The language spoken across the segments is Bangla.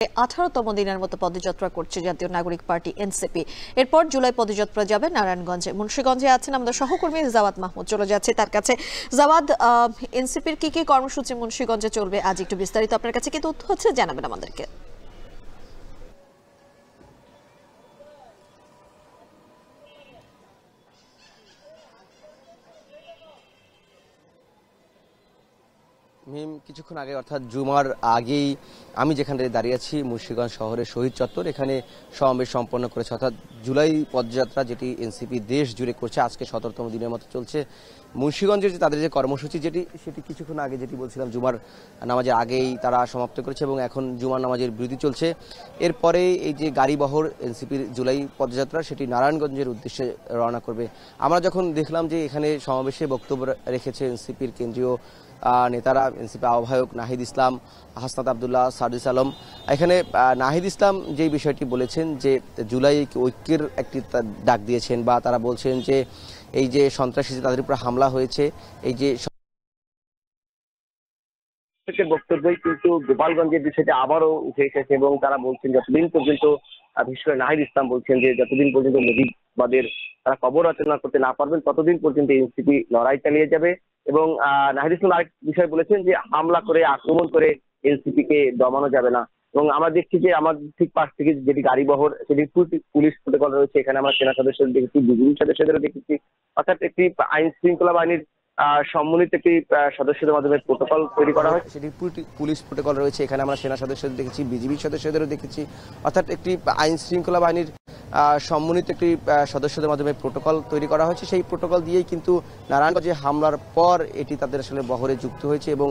18তম দিনের মতো পদযাত্রা করছে জাতীয় নাগরিক পার্টি এনসিপি। এরপর জুলাই পদযাত্রা যাবে নারায়ণগঞ্জে। মুন্সিগঞ্জে আছেন আমাদের সহকর্মী জাওয়াদ মাহমুদ, চলে যাচ্ছে তার কাছে। জাওয়াদ, এনসিপির কি কি কর্মসূচি মুন্সিগঞ্জে চলবে আজ, একটু বিস্তারিত আপনার কাছে কি তথ্য আছে জানাবেন আমাদেরকে। কিছুক্ষণ আগে অর্থাৎ জুমার আগেই আমি যেখানে দাঁড়িয়ে আছি মুন্সিগঞ্জ শহরের শহীদ চত্বর, এখানে সমাবেশ সম্পন্ন করেছে। অর্থাৎ জুলাই পদযাত্রা যেটি এনসিপি দেশ জুড়ে করছে, আজকে 17তম দিনের মতো চলছে। মুন্সিগঞ্জের যে তাদের যে কর্মসূচি সেটি কিছুক্ষণ আগে যেটি বলছিলাম জুমার নামাজের আগেই তারা সমাপ্ত করেছে এবং এখন জুমার নামাজের বিরতি চলছে। এরপরে এই যে গাড়িবহর এনসিপির জুলাই পদযাত্রা সেটি নারায়ণগঞ্জের উদ্দেশ্যে রওনা করবে। আমরা যখন দেখলাম যে এখানে সমাবেশে বক্তব্য রেখেছে এনসিপির কেন্দ্রীয় নেতারা, এনসিপি আহ্বায়ক নাহিদ ইসলাম, হাসনাত আবদুল্লাহ, সাদিস আলম, এখানে নাহিদ ইসলাম যে বিষয়টি বলেছেন যে জুলাই ঐক্যের একটি ডাক দিয়েছেন বা তারা বলছেন যে এই যে সন্ত্রাসী তাদের উপর হামলা হয়েছে, এই যে বক্তব্যই কিন্তু গোপালগঞ্জের বিষয়টি আবারও উঠে এসেছে এবং তারা বলছেন যতদিন পর্যন্ত, বিশেষ করে নাহিদ ইসলাম বলছেন যে যতদিন পর্যন্ত মুজিববাদের তারা কবর রচনা করতে না পারবেন ততদিন পর্যন্ত এনসিপি লড়াই চালিয়ে যাবে। এবং নাহিদ ইসলাম আরেক বিষয় বলেছেন যে হামলা করে আক্রমণ করে এনসিপি কে দমানো যাবে না। এবং আমরা দেখছি যে আমার ঠিক পাশ থেকে যেটি গাড়িবহর সেটি পুলিশ প্রোটোকল রয়েছে, এখানে আমরা সেনা সদস্যদের দেখেছি, বিজিবি সদস্যদেরও দেখেছি। অর্থাৎ একটি আইন শৃঙ্খলা বাহিনীর সম্মিলিত একটি সদস্যদের মাধ্যমে প্রোটোকল তৈরি করা হয়, সেটি পুলিশ প্রোটোকল রয়েছে, এখানে আমরা সেনা সদস্যদের দেখেছি, বিজিবি সদস্যদেরও দেখেছি। অর্থাৎ একটি আইন শৃঙ্খলা বাহিনীর সম্মিলিত একটি সদস্যদের মাধ্যমে প্রোটোকল তৈরি করা হয়েছে। সেই প্রোটোকল দিয়েই কিন্তু নারায়ণগঞ্জে হামলার পর এটি তাদের আসলে বহরে যুক্ত হয়েছে এবং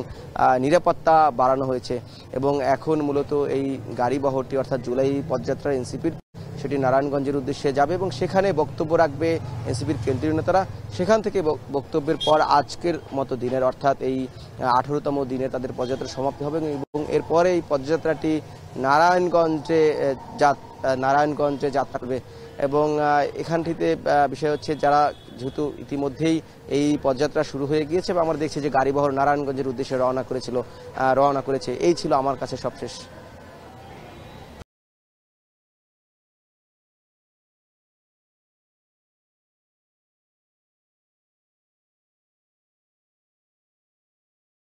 নিরাপত্তা বাড়ানো হয়েছে। এবং এখন মূলত এই গাড়ি বহরটি অর্থাৎ জুলাই পদযাত্রা এনসিপির সেটি নারায়ণগঞ্জের উদ্দেশ্যে যাবে এবং সেখানে বক্তব্য রাখবে এনসিপির কেন্দ্রীয় নেতারা। সেখান থেকে বক্তব্যের পর আজকের মতো দিনের অর্থাৎ এই 18তম দিনে তাদের পদযাত্রা সমাপ্তি হবে এবং এরপরে এই পদযাত্রাটি নারায়ণগঞ্জে যাত্রা করবে। এবং এখানটিতে বিষয় হচ্ছে যারা যেহেতু ইতিমধ্যেই এই পদযাত্রা শুরু হয়ে গিয়েছে এবং আমরা দেখছি যে গাড়িবহর নারায়ণগঞ্জের উদ্দেশ্যে রওনা করেছে। এই ছিল আমার কাছে সবশেষ